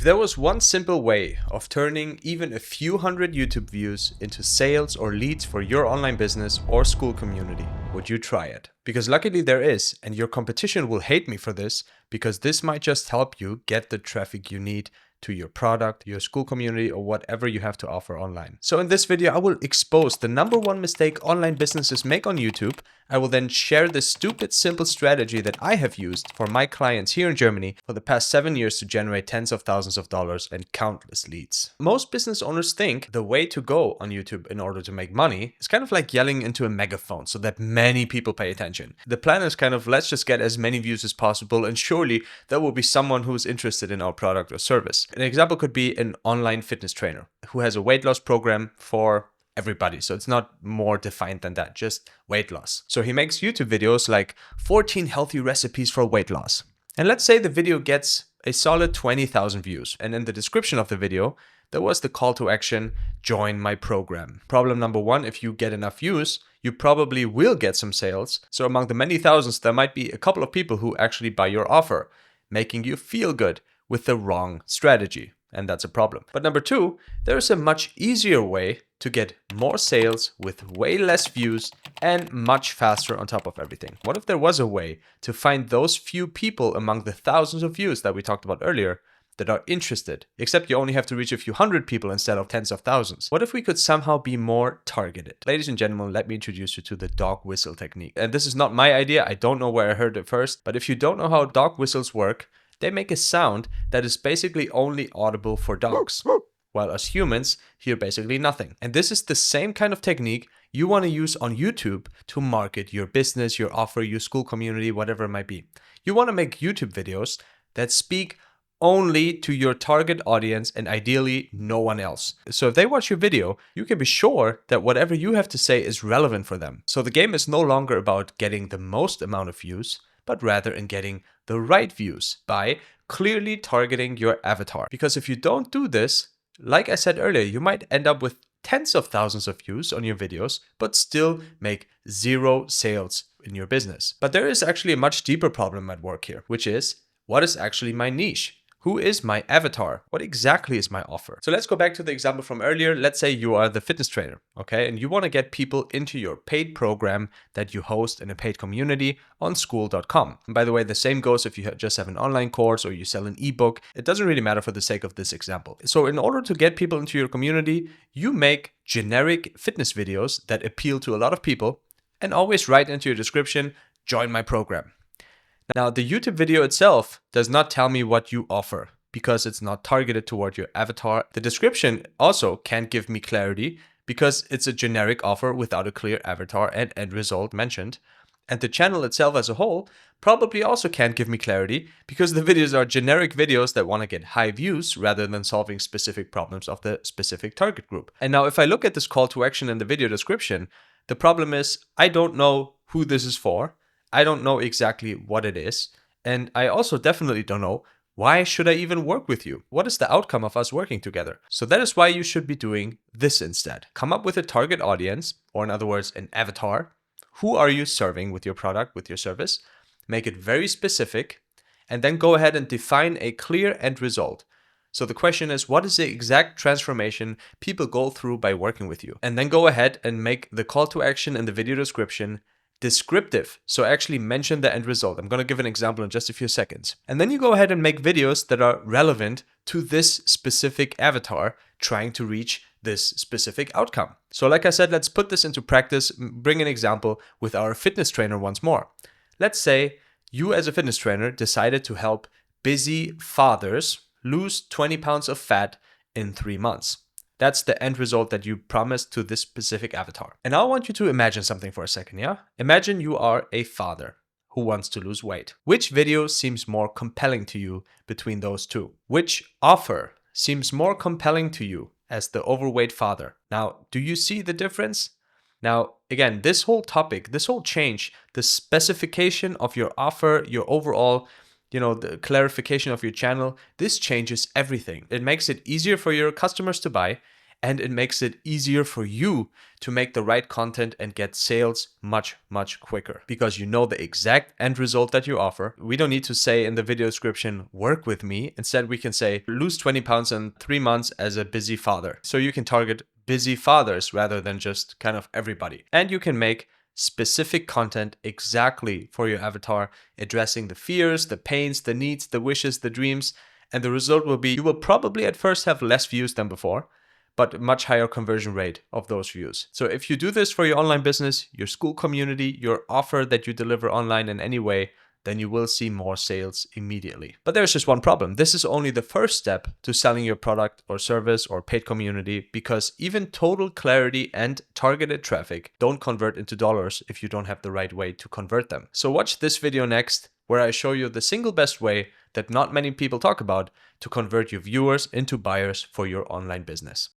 there was one simple way of turning even a few hundred YouTube views into sales or leads for your online business or school community, would you try it? Because luckily there is, and your competition will hate me for this, because this might just help you get the traffic you need to your product, your school community, or whatever you have to offer online. So in this video, I will expose the number one mistake online businesses make on YouTube. I will then share the stupid simple strategy that I have used for my clients here in Germany for the past 7 years to generate tens of thousands of dollars and countless leads. Most business owners think the way to go on YouTube in order to make money is kind of like yelling into a megaphone so that many people pay attention. The plan is kind of, let's just get as many views as possible, and surely there will be someone who's interested in our product or service. An example could be an online fitness trainer who has a weight loss program for everybody. So it's not more defined than that, just weight loss. So he makes YouTube videos like 14 healthy recipes for weight loss. And let's say the video gets a solid 20,000 views. And in the description of the video, there was the call to action, join my program. Problem number one, if you get enough views, you probably will get some sales. So among the many thousands, there might be a couple of people who actually buy your offer, making you feel good with the wrong strategy. And that's a problem. But number two, there's a much easier way to get more sales with way less views and much faster on top of everything. What if there was a way to find those few people among the thousands of views that we talked about earlier that are interested, except you only have to reach a few hundred people instead of tens of thousands? What if we could somehow be more targeted? Ladies and gentlemen, let me introduce you to the dog whistle technique. And this is not my idea. I don't know where I heard it first, but if you don't know how dog whistles work, they make a sound that is basically only audible for dogs, while us humans hear basically nothing. And this is the same kind of technique you want to use on YouTube to market your business, your offer, your school community, whatever it might be. You want to make YouTube videos that speak only to your target audience and ideally no one else. So if they watch your video, you can be sure that whatever you have to say is relevant for them. So the game is no longer about getting the most amount of views, but rather in getting the right views by clearly targeting your avatar. Because if you don't do this, like I said earlier, you might end up with tens of thousands of views on your videos, but still make zero sales in your business. But there is actually a much deeper problem at work here, which is, what is actually my niche? Who is my avatar? What exactly is my offer? So let's go back to the example from earlier. Let's say you are the fitness trainer, okay? And you want to get people into your paid program that you host in a paid community on school.com. And by the way, the same goes if you just have an online course or you sell an ebook. It doesn't really matter for the sake of this example. So in order to get people into your community, you make generic fitness videos that appeal to a lot of people and always write into your description, join my program. Now, the YouTube video itself does not tell me what you offer because it's not targeted toward your avatar. The description also can't give me clarity because it's a generic offer without a clear avatar and end result mentioned. And the channel itself as a whole probably also can't give me clarity because the videos are generic videos that want to get high views rather than solving specific problems of the specific target group. And now if I look at this call to action in the video description, the problem is I don't know who this is for. I don't know exactly what it is. And I also definitely don't know, why should I even work with you? What is the outcome of us working together? So that is why you should be doing this instead. Come up with a target audience, or in other words, an avatar. Who are you serving with your product, with your service? Make it very specific, and then go ahead and define a clear end result. So the question is, what is the exact transformation people go through by working with you? And then go ahead and make the call to action in the video description descriptive. So actually mention the end result. I'm going to give an example in just a few seconds. And then you go ahead and make videos that are relevant to this specific avatar trying to reach this specific outcome. So like I said, let's put this into practice. Bring an example with our fitness trainer once more. Let's say you as a fitness trainer decided to help busy fathers lose 20 pounds of fat in 3 months. That's the end result that you promised to this specific avatar. And I want you to imagine something for a second, yeah? Imagine you are a father who wants to lose weight. Which video seems more compelling to you between those two? Which offer seems more compelling to you as the overweight father? Now, do you see the difference? Now, again, this whole topic, this whole change, the specification of your offer, your overall the clarification of your channel, this changes everything. It makes it easier for your customers to buy, and it makes it easier for you to make the right content and get sales much, much quicker because you know the exact end result that you offer. We don't need to say in the video description, work with me. Instead, we can say lose 20 pounds in 3 months as a busy father. So you can target busy fathers rather than just kind of everybody. And you can make specific content exactly for your avatar, addressing the fears, the pains, the needs, the wishes, the dreams. And the result will be you will probably at first have less views than before, but much higher conversion rate of those views. So if you do this for your online business, your school community, your offer that you deliver online in any way, then you will see more sales immediately. But there's just one problem. This is only the first step to selling your product or service or paid community, because even total clarity and targeted traffic don't convert into dollars if you don't have the right way to convert them. So watch this video next, where I show you the single best way that not many people talk about to convert your viewers into buyers for your online business.